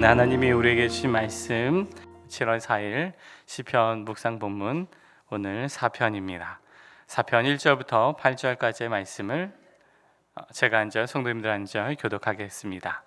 하나님이 우리에게 주신 말씀 7월 4일 시편 묵상 본문 오늘 4편입니다. 4편 1절부터 8절까지의 말씀을 제가 한 절, 성도님들 한 절 교독하겠습니다.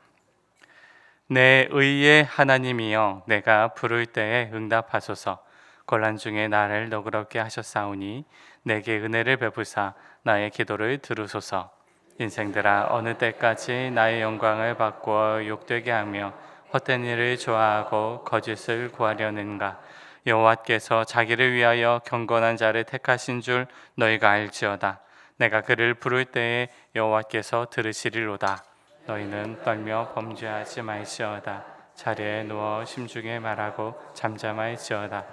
내 의의 하나님이여, 내가 부를 때에 응답하소서. 곤란 중에 나를 너그럽게 하셨사오니 내게 은혜를 베푸사 나의 기도를 들으소서. 인생들아, 어느 때까지 나의 영광을 바꾸어 욕되게 하며 헛된 일을 좋아하고 거짓을 구하려는가? 여호와께서 자기를 위하여 경건한 자를 택하신 줄 너희가 알지어다. 내가 그를 부를 때에 여호와께서 들으시리로다. 너희는 떨며 범죄하지 말지어다. 자리에 누워 심중에 말하고 잠잠할지어다.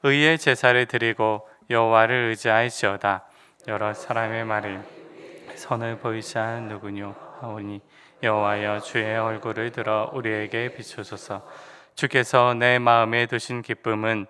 의의 제사를 드리고 여호와를 의지할지어다. 여러 사람의 말을 선을 보이지 않은 누구뇨 하오니 여호와여, 주의 얼굴을 들어 우리에게 비추소서. 주께서 내 마음에 두신 기쁨은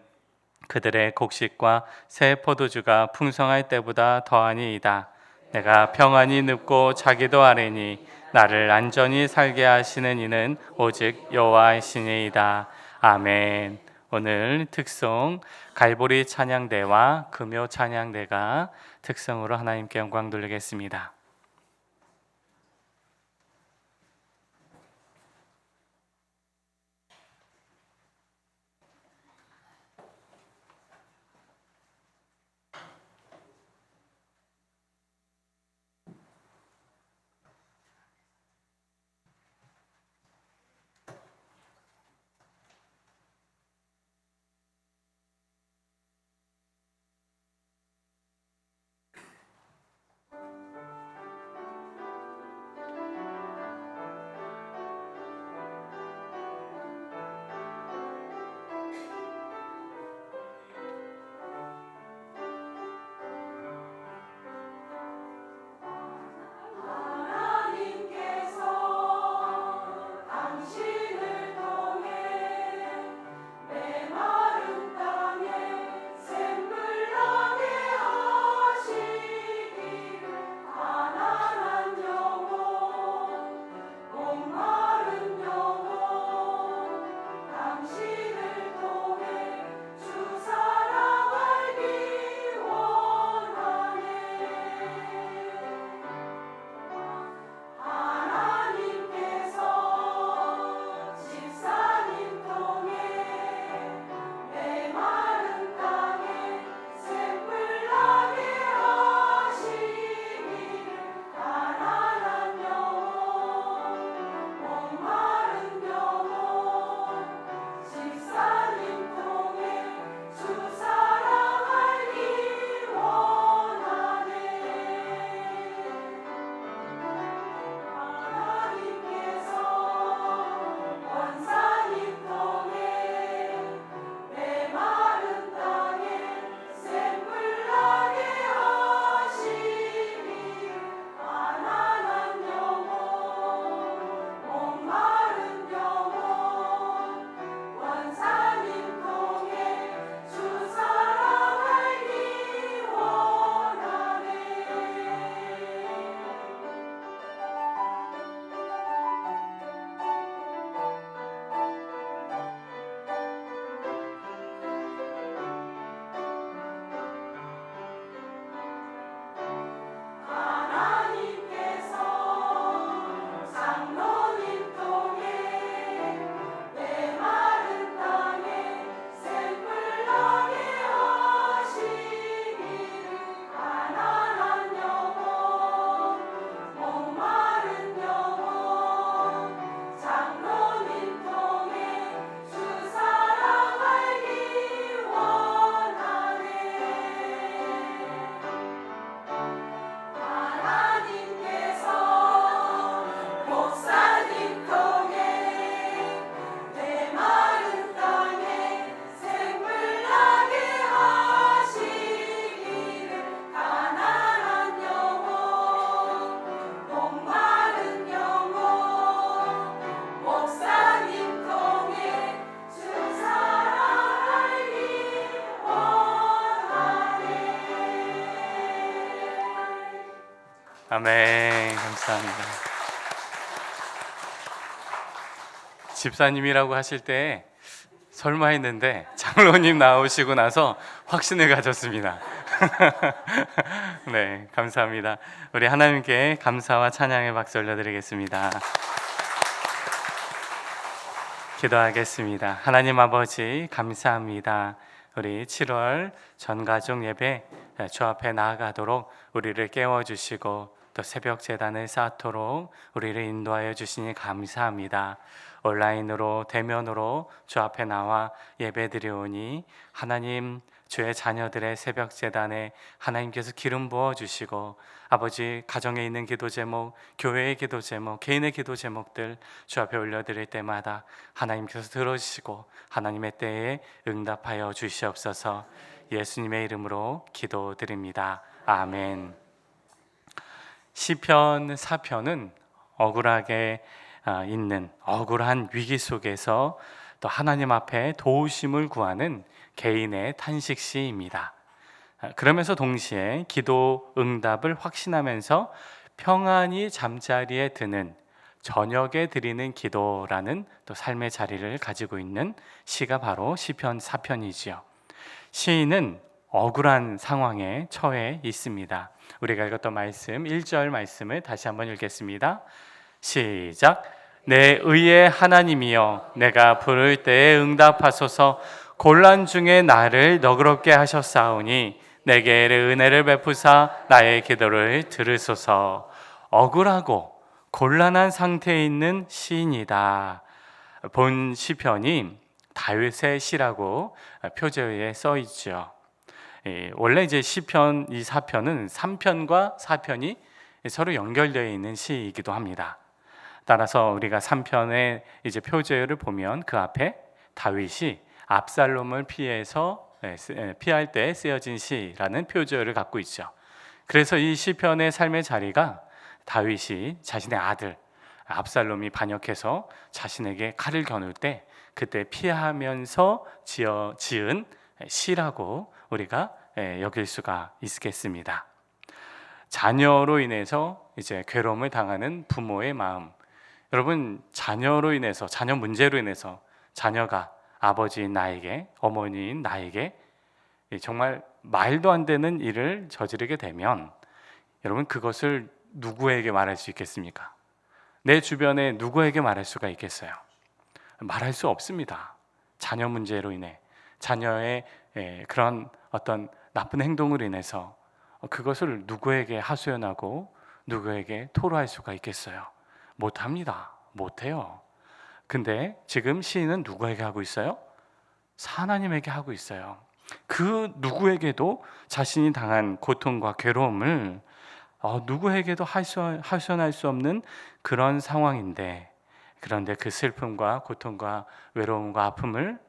그들의 곡식과 새 포도주가 풍성할 때보다 더하니이다. 내가 평안히 눕고 자기도 아뢰니 나를 안전히 살게 하시는 이는 오직 여호와이시니이다. 아멘. 오늘 특송 갈보리 찬양대와 금요 찬양대가 특성으로 하나님께 영광 돌리겠습니다. 아멘. 감사합니다. 집사님이라고 하실 때 설마 했는데 장로님 나오시고 나서 확신을 가졌습니다. 네, 감사합니다. 우리 하나님께 감사와 찬양의 박수 올려드리겠습니다. 기도하겠습니다. 하나님 아버지 감사합니다. 우리 7월 전가족 예배 주 앞에 나아가도록 우리를 깨워주시고 또 새벽 제단을 쌓도록 우리를 인도하여 주시니 감사합니다. 온라인으로 대면으로 주 앞에 나와 예배드리오니 하나님 주의 자녀들의 새벽 제단에 하나님께서 기름 부어 주시고 아버지 가정에 있는 기도 제목, 교회의 기도 제목, 개인의 기도 제목들 주 앞에 올려드릴 때마다 하나님께서 들어주시고 하나님의 때에 응답하여 주시옵소서. 예수님의 이름으로 기도드립니다. 아멘. 시편 4편은 억울하게 있는 억울한 위기 속에서 또 하나님 앞에 도우심을 구하는 개인의 탄식시입니다. 그러면서 동시에 기도 응답을 확신하면서 평안히 잠자리에 드는 저녁에 드리는 기도라는 또 삶의 자리를 가지고 있는 시가 바로 시편 4편이지요. 시인은 억울한 상황에 처해 있습니다. 우리가 읽었던 말씀 1절 말씀을 다시 한번 읽겠습니다. 시작. 내 의의 하나님이여 내가 부를 때에 응답하소서. 곤란 중에 나를 너그럽게 하셨사오니 내게 은혜를 베푸사 나의 기도를 들으소서. 억울하고 곤란한 상태에 있는 시인이다. 본 시편이 다윗의 시라고 표제에 써 있죠. 원래 이제 시편 이 4편은 3편과 4편이 서로 연결되어 있는 시이기도 합니다. 따라서 우리가 3편의 이제 표제를 보면 그 앞에 다윗이 압살롬을 피할 때 쓰여진 시라는 표제를 갖고 있죠. 그래서 이 시편의 삶의 자리가 다윗이 자신의 아들 압살롬이 반역해서 자신에게 칼을 겨눌 때 그때 피하면서 지은 시라고 우리가 여길 수가 있겠습니다. 자녀로 인해서 이제 괴로움을 당하는 부모의 마음. 여러분, 자녀로 인해서, 자녀 문제로 인해서 자녀가 아버지인 나에게, 어머니인 나에게 정말 말도 안 되는 일을 저지르게 되면 여러분, 그것을 누구에게 말할 수 있겠습니까? 내 주변에 누구에게 말할 수가 있겠어요? 말할 수 없습니다. 자녀 문제로 인해, 자녀의 그런 어떤 나쁜 행동으로 인해서 그것을 누구에게 하소연하고 누구에게 토로할 수가 있겠어요? 못합니다. 못해요. 근데 지금 시인은 누구에게 하고 있어요? 하나님에게 하고 있어요. 그 누구에게도 자신이 당한 고통과 괴로움을 누구에게도 하소연할 수 없는 그런 상황인데, 그런데 그 슬픔과 고통과 외로움과 아픔을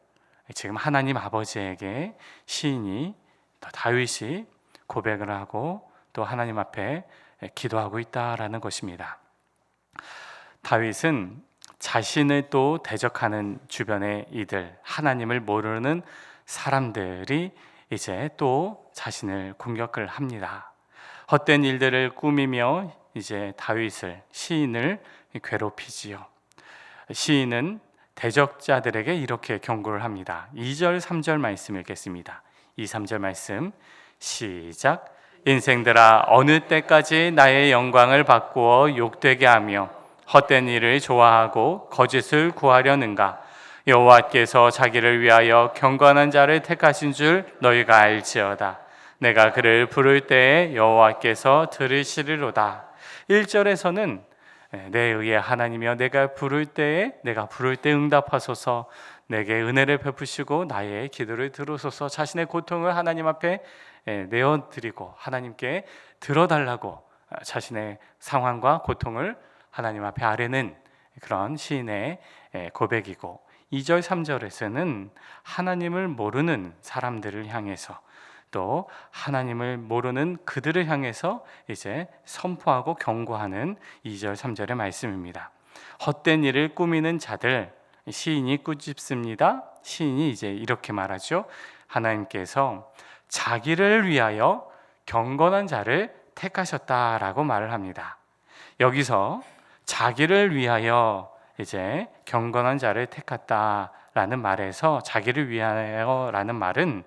지금 하나님 아버지에게 시인이 다윗이 고백을 하고 또 하나님 앞에 기도하고 있다라는 것입니다. 다윗은 자신을 또 대적하는 주변의 이들, 하나님을 모르는 사람들이 이제 또 자신을 공격을 합니다. 헛된 일들을 꾸미며 이제 다윗을, 시인을 괴롭히지요. 시인은 대적자들에게 이렇게 경고를 합니다. 2절 3절 말씀 읽겠습니다. 2, 3절 말씀 시작. 인생들아 어느 때까지 나의 영광을 바꾸어 욕되게 하며 헛된 일을 좋아하고 거짓을 구하려는가? 여호와께서 자기를 위하여 경건한 자를 택하신 줄 너희가 알지어다. 내가 그를 부를 때에 여호와께서 들으시리로다. 1절에서는 내 의의 하나님이여 내가 부를 때 응답하소서. 내게 은혜를 베푸시고 나의 기도를 들으소서. 자신의 고통을 하나님 앞에 내어드리고 하나님께 들어달라고 자신의 상황과 고통을 하나님 앞에 아뢰는 그런 시인의 고백이고, 2절 3절에서는 하나님을 모르는 사람들을 향해서 또 하나님을 모르는 그들을 향해서 이제 선포하고 경고하는 2절 3절의 말씀입니다. 헛된 일을 꾸미는 자들, 시인이 꾸짖습니다. 시인이 이제 이렇게 말하죠. 하나님께서 자기를 위하여 경건한 자를 택하셨다라고 말을 합니다. 여기서 자기를 위하여 이제 경건한 자를 택했다라는 말에서 자기를 위하여라는 말은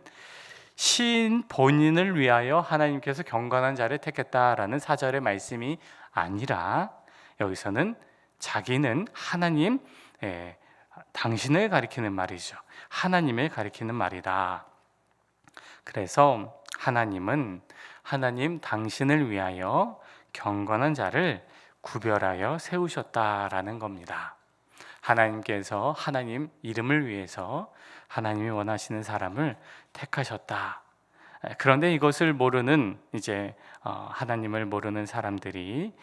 시인 본인을 위하여 하나님께서 경건한 자를 택했다라는 4절의 말씀이 아니라 여기서는 자기는 하나님, 당신을 가리키는 말이죠. 하나님을 가리키는 말이다. 그래서 하나님은 하나님 당신을 위하여 경건한 자를 구별하여 세우셨다라는 겁니다. 하나님께서 하나님 이름을 위해서 하나님이 원하시는 사람을 택하셨다. 그런데 이것을 모르는 하나님을 모르는 사람들이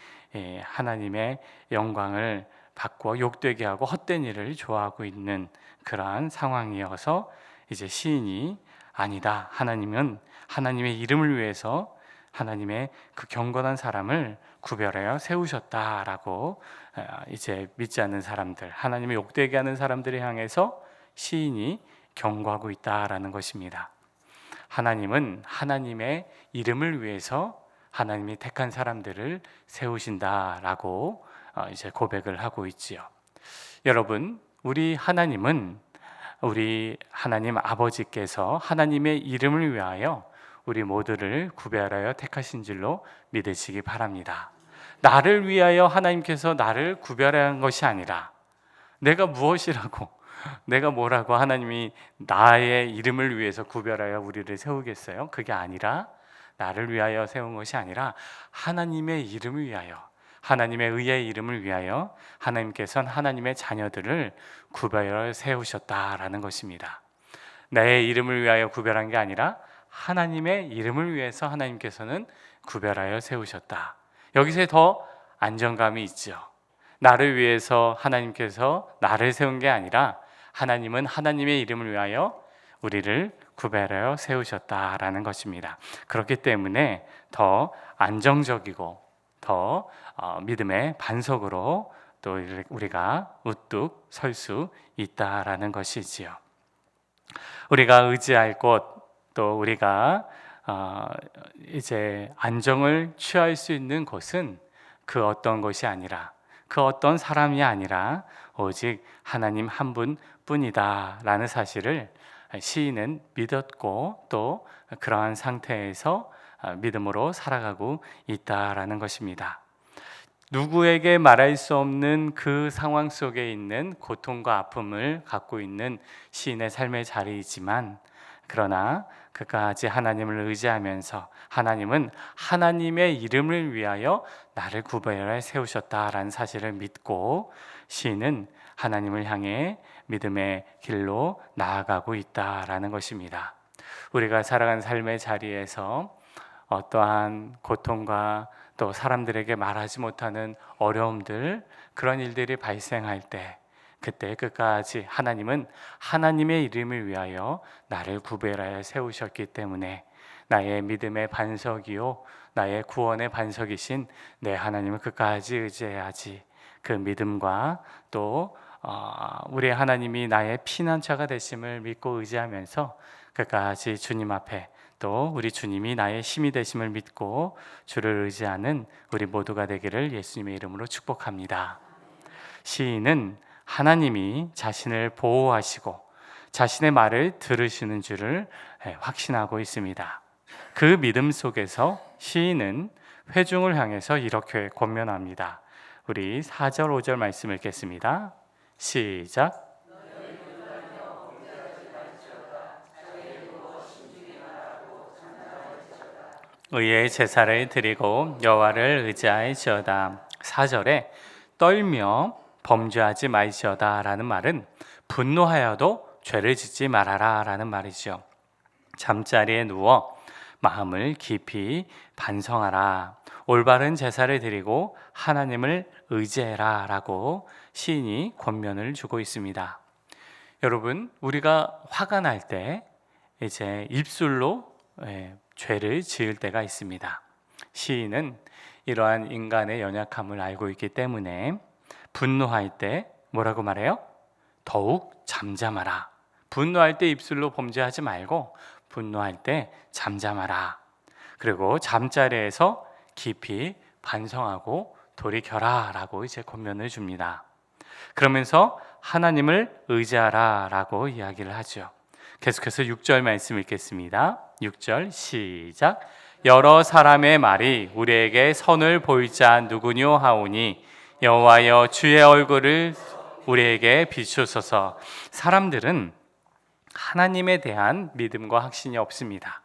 하나님의 영광을 받고 욕되게 하고 헛된 일을 좋아하고 있는 그러한 상황이어서 이제 시인이 아니다. 하나님은 하나님의 이름을 위해서 하나님의 그 경건한 사람을 구별하여 세우셨다라고 이제 믿지 않는 사람들, 하나님의 욕되게 하는 사람들을 향해서 시인이 경고하고 있다라는 것입니다. 하나님은 하나님의 이름을 위해서 하나님이 택한 사람들을 세우신다라고 이제 고백을 하고 있지요. 여러분, 우리 하나님은 우리 하나님 아버지께서 하나님의 이름을 위하여 우리 모두를 구별하여 택하신 줄로 믿으시기 바랍니다. 나를 위하여 하나님께서 나를 구별한 것이 아니라 내가 무엇이라고 내가 뭐라고 하나님이 나의 이름을 위해서 구별하여 우리를 세우겠어요? 그게 아니라 나를 위하여 세운 것이 아니라 하나님의 이름을 위하여, 하나님의 의의 이름을 위하여 하나님께서는 하나님의 자녀들을 구별하여 세우셨다라는 것입니다. 내 이름을 위하여 구별한 게 아니라 하나님의 이름을 위해서 하나님께서는 구별하여 세우셨다. 여기서 더 안정감이 있죠. 나를 위해서 하나님께서 나를 세운 게 아니라 하나님은 하나님의 이름을 위하여 우리를 구별하여 세우셨다라는 것입니다. 그렇기 때문에 더 안정적이고 더 믿음의 반석으로 또 우리가 우뚝 설 수 있다라는 것이지요. 우리가 의지할 곳, 또 우리가 이제 안정을 취할 수 있는 곳은 그 어떤 것이 아니라, 그 어떤 사람이 아니라 오직 하나님 한 분뿐이다라는 사실을 시인은 믿었고 또 그러한 상태에서 믿음으로 살아가고 있다라는 것입니다. 누구에게 말할 수 없는 그 상황 속에 있는 고통과 아픔을 갖고 있는 시인의 삶의 자리이지만, 그러나 그까지 하나님을 의지하면서 하나님은 하나님의 이름을 위하여 나를 구별하여 세우셨다라는 사실을 믿고 시인은 하나님을 향해 믿음의 길로 나아가고 있다라는 것입니다. 우리가 살아가는 삶의 자리에서 어떠한 고통과 또 사람들에게 말하지 못하는 어려움들, 그런 일들이 발생할 때 그때 끝까지 하나님은 하나님의 이름을 위하여 나를 구별하여 세우셨기 때문에 나의 믿음의 반석이요 나의 구원의 반석이신 내 하나님을 끝까지 의지해야지. 그 믿음과 또 우리 하나님이 나의 피난처가 되심을 믿고 의지하면서 끝까지 주님 앞에, 또 우리 주님이 나의 힘이 되심을 믿고 주를 의지하는 우리 모두가 되기를 예수님의 이름으로 축복합니다. 시인은 하나님이 자신을 보호하시고 자신의 말을 들으시는 줄을 확신하고 있습니다. 그 믿음 속에서 시인은 회중을 향해서 이렇게 권면합니다. 우리 4절 5절 말씀 읽겠습니다. 시작. 의의 제사를 드리고 여호와를 의지하시어다. 4절에 떨며 범죄하지 마시어다 라는 말은 분노하여도 죄를 짓지 말아라 라는 말이죠. 잠자리에 누워 마음을 깊이 반성하라, 올바른 제사를 드리고 하나님을 의지해라 라고 시인이 권면을 주고 있습니다. 여러분, 우리가 화가 날 때 이제 입술로 죄를 지을 때가 있습니다. 시인은 이러한 인간의 연약함을 알고 있기 때문에 분노할 때 뭐라고 말해요? 더욱 잠잠하라. 분노할 때 입술로 범죄하지 말고 분노할 때 잠잠하라. 그리고 잠자리에서 깊이 반성하고 돌이켜라 라고 이제 권면을 줍니다. 그러면서 하나님을 의지하라 라고 이야기를 하죠. 계속해서 6절 말씀 읽겠습니다. 6절 시작. 여러 사람의 말이 우리에게 선을 보일 자 누구뇨 하오니 여호와여 주의 얼굴을 우리에게 비추소서. 사람들은 하나님에 대한 믿음과 확신이 없습니다.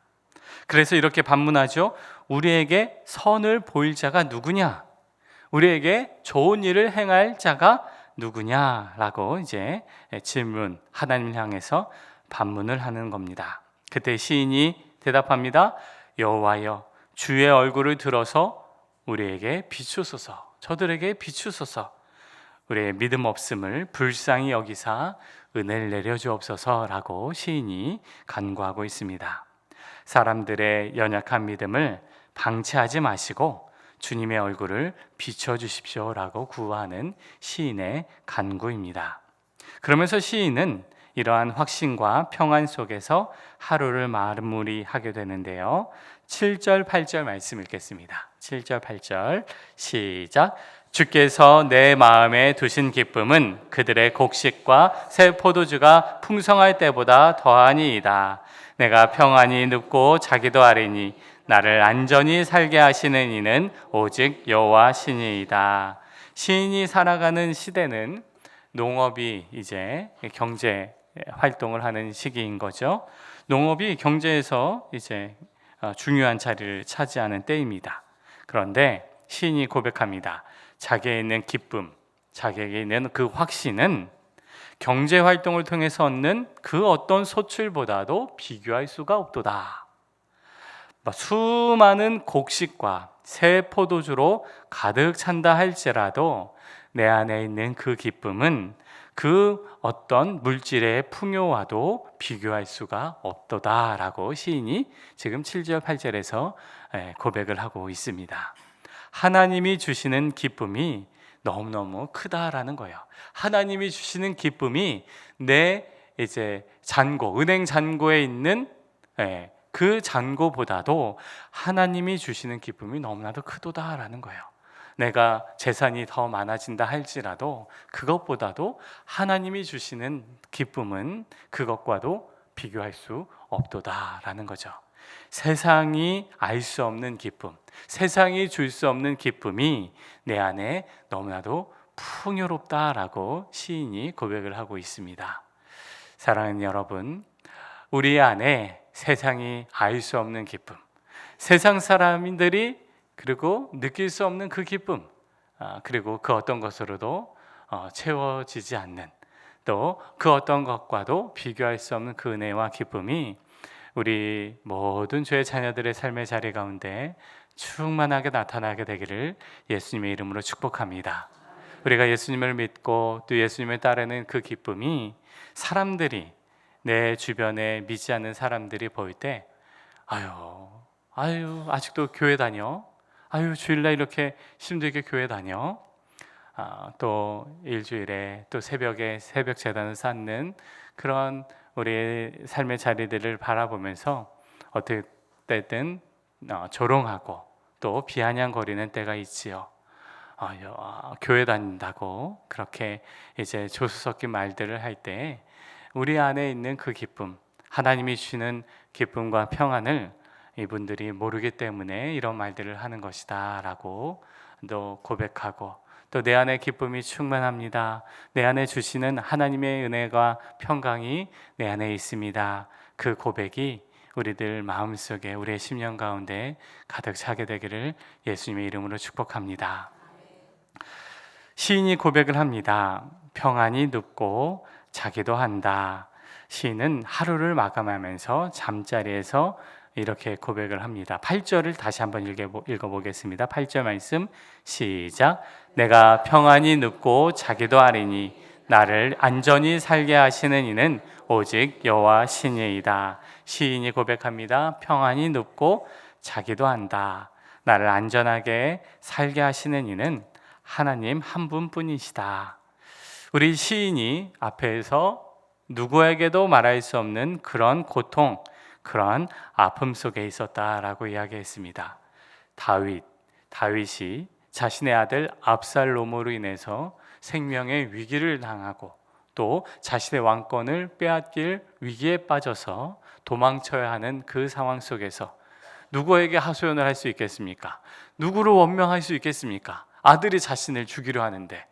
그래서 이렇게 반문하죠. 우리에게 선을 보일 자가 누구냐? 우리에게 좋은 일을 행할 자가 누구냐라고 이제 질문, 하나님을 향해서 반문을 하는 겁니다. 그때 시인이 대답합니다. 여호와여 주의 얼굴을 들어서 우리에게 비추소서. 저들에게 비추소서. 우리의 믿음 없음을 불쌍히 여기사 은혜를 내려주옵소서라고 시인이 간구하고 있습니다. 사람들의 연약한 믿음을 방치하지 마시고 주님의 얼굴을 비춰주십시오라고 구하는 시인의 간구입니다. 그러면서 시인은 이러한 확신과 평안 속에서 하루를 마무리하게 되는데요. 7절 8절 말씀 읽겠습니다. 7절 8절 시작. 주께서 내 마음에 두신 기쁨은 그들의 곡식과 새 포도주가 풍성할 때보다 더하니이다. 내가 평안히 눕고 자기도 아뢰니 나를 안전히 살게 하시는 이는 오직 여호와 신이이다. 시인이 살아가는 시대는 농업이 이제 경제 활동을 하는 시기인 거죠. 농업이 경제에서 이제 중요한 자리를 차지하는 때입니다. 그런데 시인이 고백합니다. 자기에 있는 기쁨, 자기에게 있는 그 확신은 경제 활동을 통해서 얻는 그 어떤 소출보다도 비교할 수가 없도다. 수많은 곡식과 새 포도주로 가득 찬다 할지라도 내 안에 있는 그 기쁨은 그 어떤 물질의 풍요와도 비교할 수가 없도다라고 시인이 지금 7절 8절에서 고백을 하고 있습니다. 하나님이 주시는 기쁨이 너무너무 크다라는 거예요. 하나님이 주시는 기쁨이 내 이제 잔고, 은행 잔고에 있는 그 잔고보다도 하나님이 주시는 기쁨이 너무나도 크도다라는 거예요. 내가 재산이 더 많아진다 할지라도 그것보다도 하나님이 주시는 기쁨은 그것과도 비교할 수 없도다라는 거죠. 세상이 알 수 없는 기쁨, 세상이 줄 수 없는 기쁨이 내 안에 너무나도 풍요롭다라고 시인이 고백을 하고 있습니다. 사랑하는 여러분, 우리 안에 세상이 알 수 없는 기쁨, 세상 사람들이 그리고 느낄 수 없는 그 기쁨, 그리고 그 어떤 것으로도 채워지지 않는, 또 그 어떤 것과도 비교할 수 없는 그 은혜와 기쁨이 우리 모든 죄의 자녀들의 삶의 자리 가운데 충만하게 나타나게 되기를 예수님의 이름으로 축복합니다. 우리가 예수님을 믿고 또 예수님을 따르는 그 기쁨이 사람들이, 내 주변에 믿지 않는 사람들이 볼 때 아유 아직도 교회 다녀? 아유 주일날 이렇게 힘들게 교회 다녀? 또 일주일에 또 새벽에 새벽 제단을 쌓는 그런 우리의 삶의 자리들을 바라보면서 어떻게 때든 조롱하고 또 비아냥거리는 때가 있지요. 교회 다닌다고 그렇게 이제 조수 섞인 말들을 할 때 우리 안에 있는 그 기쁨, 하나님이 주시는 기쁨과 평안을 이분들이 모르기 때문에 이런 말들을 하는 것이다 라고 또 고백하고, 또 내 안에 기쁨이 충만합니다. 내 안에 주시는 하나님의 은혜가 평강이 내 안에 있습니다. 그 고백이 우리들 마음속에, 우리의 심령 가운데 가득 차게 되기를 예수님의 이름으로 축복합니다. 시인이 고백을 합니다. 평안히 눕고 자기도 한다. 시인은 하루를 마감하면서 잠자리에서 이렇게 고백을 합니다. 8절을 다시 한번 읽어보겠습니다. 8절 말씀 시작. 내가 평안히 눕고 자기도 아뢰니 나를 안전히 살게 하시는 이는 오직 여호와 신이이다. 시인이 고백합니다. 평안히 눕고 자기도 한다. 나를 안전하게 살게 하시는 이는 하나님 한 분뿐이시다. 우리 시인이 앞에서 누구에게도 말할 수 없는 그런 고통, 그런 아픔 속에 있었다라고 이야기했습니다. 다윗이 자신의 아들 압살롬으로 인해서 생명의 위기를 당하고 또 자신의 왕권을 빼앗길 위기에 빠져서 도망쳐야 하는 그 상황 속에서 누구에게 하소연을 할 수 있겠습니까? 누구를 원망할 수 있겠습니까? 아들이 자신을 죽이려 하는데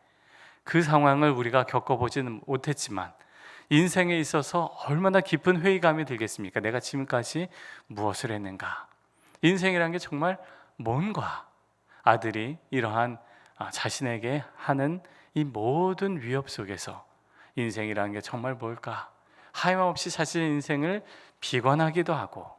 그 상황을 우리가 겪어보지는 못했지만 인생에 있어서 얼마나 깊은 회의감이 들겠습니까? 내가 지금까지 무엇을 했는가? 인생이란 게 정말 뭔가? 아들이 이러한 자신에게 하는 이 모든 위협 속에서 인생이란 게 정말 뭘까? 하염없이 자신의 인생을 비관하기도 하고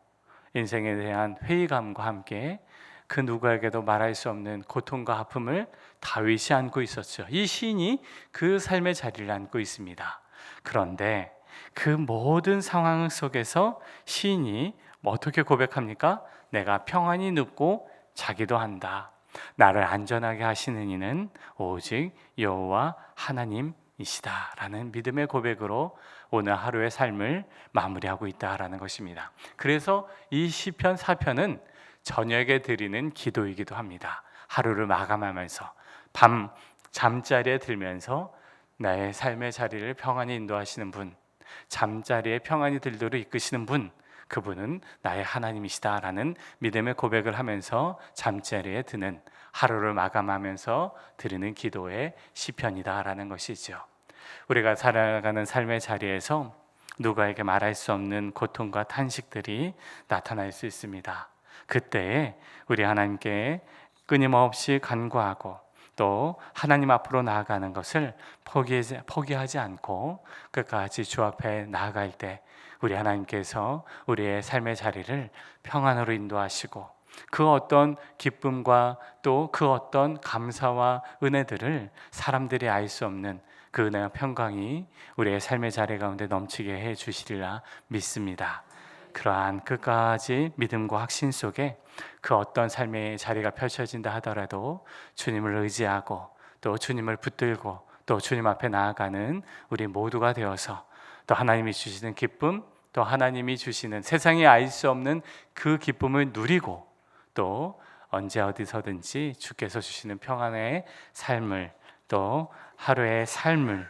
인생에 대한 회의감과 함께 그 누구에게도 말할 수 없는 고통과 아픔을 다윗이 안고 있었죠. 이 시인이 그 삶의 자리를 안고 있습니다. 그런데 그 모든 상황 속에서 시인이 어떻게 고백합니까? 내가 평안히 눕고 자기도 한다. 나를 안전하게 하시는 이는 오직 여호와 하나님이시다 라는 믿음의 고백으로 오늘 하루의 삶을 마무리하고 있다라는 것입니다. 그래서 이 시편 4편은 저녁에 드리는 기도이기도 합니다. 하루를 마감하면서 밤 잠자리에 들면서 나의 삶의 자리를 평안히 인도하시는 분, 잠자리에 평안히 들도록 이끄시는 분, 그분은 나의 하나님이시다라는 믿음의 고백을 하면서 잠자리에 드는, 하루를 마감하면서 드리는 기도의 시편이다라는 것이죠. 우리가 살아가는 삶의 자리에서 누구에게 말할 수 없는 고통과 탄식들이 나타날 수 있습니다. 그때에 우리 하나님께 끊임없이 간구하고 또 하나님 앞으로 나아가는 것을 포기하지 않고 끝까지 주 앞에 나아갈 때 우리 하나님께서 우리의 삶의 자리를 평안으로 인도하시고 그 어떤 기쁨과 또 그 어떤 감사와 은혜들을 사람들이 알 수 없는 그 은혜와 평강이 우리의 삶의 자리 가운데 넘치게 해 주시리라 믿습니다. 그러한 끝까지 믿음과 확신 속에 그 어떤 삶의 자리가 펼쳐진다 하더라도 주님을 의지하고 또 주님을 붙들고 또 주님 앞에 나아가는 우리 모두가 되어서 또 하나님이 주시는 기쁨, 또 하나님이 주시는 세상이 알 수 없는 그 기쁨을 누리고 또 언제 어디서든지 주께서 주시는 평안의 삶을 또 하루의 삶을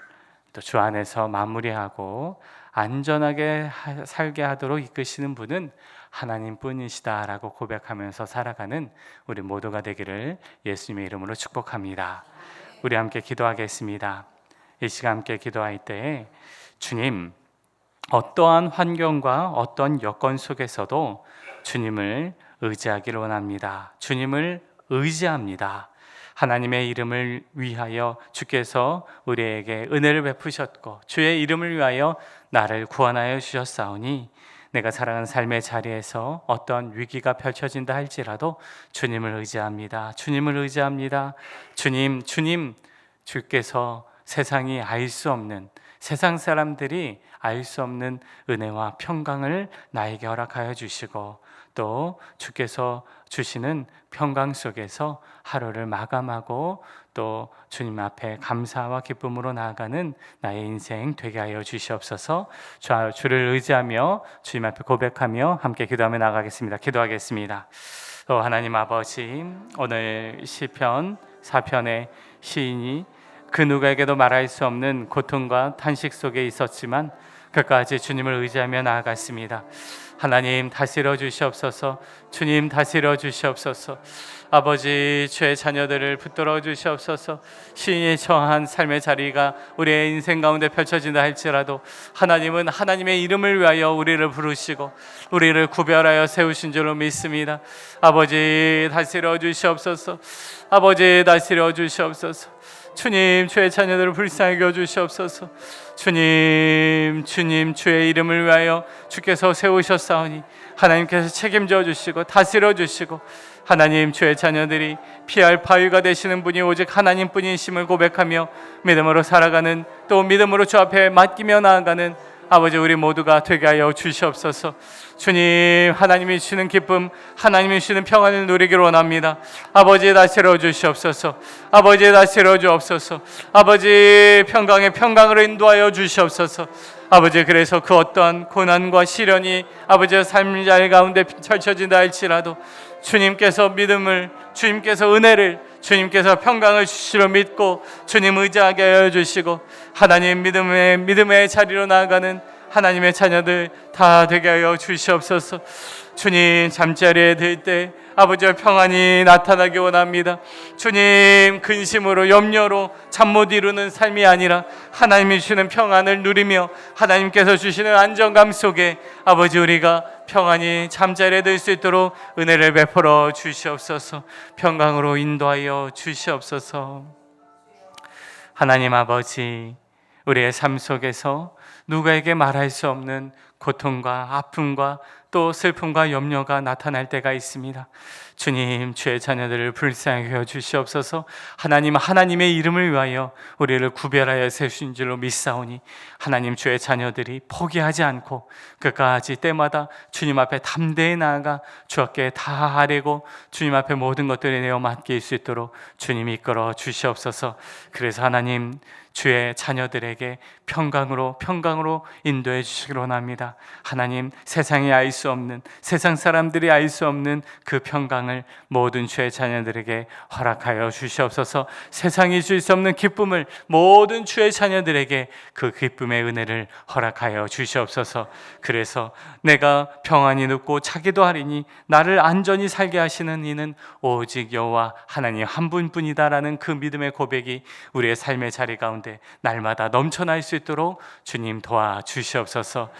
또 주 안에서 마무리하고 안전하게 살게 하도록 이끄시는 분은 하나님뿐이시다라고 고백하면서 살아가는 우리 모두가 되기를 예수님의 이름으로 축복합니다. 우리 함께 기도하겠습니다. 이 시간 함께 기도할 때에 주님, 어떠한 환경과 어떤 여건 속에서도 주님을 의지하기를 원합니다. 주님을 의지합니다. 하나님의 이름을 위하여 주께서 우리에게 은혜를 베푸셨고 주의 이름을 위하여 나를 구원하여 주셨사오니 내가 살아가는 삶의 자리에서 어떤 위기가 펼쳐진다 할지라도 주님을 의지합니다. 주님을 의지합니다. 주님, 주께서 세상이 알 수 없는, 세상 사람들이 알 수 없는 은혜와 평강을 나에게 허락하여 주시고 또 주께서 주시는 평강 속에서 하루를 마감하고 또 주님 앞에 감사와 기쁨으로 나아가는 나의 인생 되게 하여 주시옵소서. 주를 의지하며 주님 앞에 고백하며 함께 기도하며 나가겠습니다. 기도하겠습니다. 하나님 아버지, 오늘 시편 4편의 시인이 그 누구에게도 말할 수 없는 고통과 탄식 속에 있었지만 끝까지 주님을 의지하며 나아갔습니다. 하나님 다스려 주시옵소서. 주님 다스려 주시옵소서. 아버지, 주의 자녀들을 붙들어 주시옵소서. 시인이 처한 삶의 자리가 우리의 인생 가운데 펼쳐진다 할지라도 하나님은 하나님의 이름을 위하여 우리를 부르시고 우리를 구별하여 세우신 줄로 믿습니다. 아버지 다스려 주시옵소서. 아버지 다스려 주시옵소서. 주님, 주의 자녀들을 불쌍히 여겨 주시옵소서. 주님, 주의 이름을 위하여 주께서 세우셨사오니 하나님께서 책임져 주시고 다스려 주시고 하나님, 주의 자녀들이 피할 바위가 되시는 분이 오직 하나님뿐이심을 고백하며 믿음으로 살아가는, 또 믿음으로 주 앞에 맡기며 나아가는 아버지 우리 모두가 되게 하여 주시옵소서. 주님, 하나님이 주시는 기쁨, 하나님이 주시는 평안을 누리기를 원합니다. 아버지 다스려 주시옵소서. 아버지 다스려 주옵소서. 아버지 평강의 평강으로 인도하여 주시옵소서. 아버지, 그래서 그 어떤 고난과 시련이 아버지의 삶의 자리 가운데 펼쳐진다 할지라도 주님께서 믿음을, 주님께서 은혜를, 주님께서 평강을 주시려 믿고 주님 의지하게 하여 주시고 하나님 믿음의 자리로 나아가는 하나님의 자녀들 다 되게 하여 주시옵소서. 주님 잠자리에 들 때 아버지의 평안이 나타나기 원합니다. 주님 근심으로 염려로 잠 못 이루는 삶이 아니라 하나님이 주시는 평안을 누리며 하나님께서 주시는 안정감 속에 아버지 우리가 평안히 잠자리에 들 수 있도록 은혜를 베풀어 주시옵소서. 평강으로 인도하여 주시옵소서. 하나님 아버지, 우리의 삶 속에서 누구에게 말할 수 없는 고통과 아픔과 또 슬픔과 염려가 나타날 때가 있습니다. 주님, 주의 자녀들을 불쌍히 여겨 주시옵소서. 하나님, 하나님의 이름을 위하여 우리를 구별하여 세우신 줄로 믿사오니 하나님, 주의 자녀들이 포기하지 않고 끝까지 때마다 주님 앞에 담대히 나아가 주께 다 아뢰고 주님 앞에 모든 것들을 내어 맡길 수 있도록 주님 이끌어 주시옵소서. 그래서 하나님, 주의 자녀들에게 평강으로 인도해 주시기로 합니다. 하나님, 세상이 알 수 없는, 세상 사람들이 알 수 없는 그 평강을 모든 주의 자녀들에게 허락하여 주시옵소서. 세상이 줄 수 없는 기쁨을 모든 주의 자녀들에게 그 기쁨의 은혜를 허락하여 주시옵소서. 그래서 내가 평안히 눕고 자기도 하리니 나를 안전히 살게 하시는 이는 오직 여호와 하나님 한 분뿐이다라는 그 믿음의 고백이 우리의 삶의 자리 가운데 날마다 넘쳐날 수 있도록 주님 도와주시옵소서.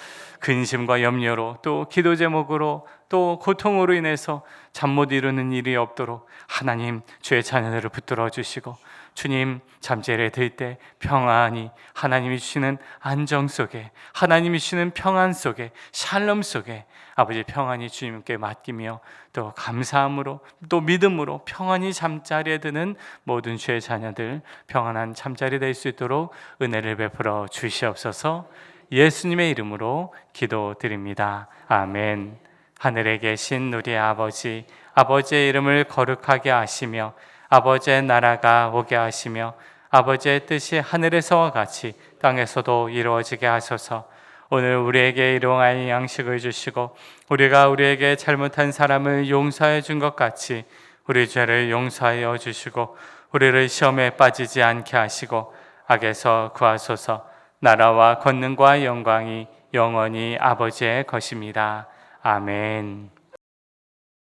근심과 염려로 또 기도 제목으로 또 고통으로 인해서 잠 못 이루는 일이 없도록 하나님 주의 자녀들을 붙들어 주시고 주님 잠자리에 들 때 평안히 하나님이 주시는 안정 속에 하나님이 주시는 평안 속에 샬롬 속에 아버지 평안히 주님께 맡기며 또 감사함으로 또 믿음으로 평안히 잠자리에 드는 모든 주의 자녀들 평안한 잠자리 될 수 있도록 은혜를 베풀어 주시옵소서. 예수님의 이름으로 기도드립니다. 아멘. 하늘에 계신 우리 아버지, 아버지의 이름을 거룩하게 하시며 아버지의 나라가 오게 하시며 아버지의 뜻이 하늘에서와 같이 땅에서도 이루어지게 하소서. 오늘 우리에게 일용할 양식을 주시고 우리가 우리에게 잘못한 사람을 용서해 준 것 같이 우리 죄를 용서하여 주시고 우리를 시험에 빠지지 않게 하시고 악에서 구하소서. 나라와 권능과 영광이 영원히 아버지의 것입니다. 아멘.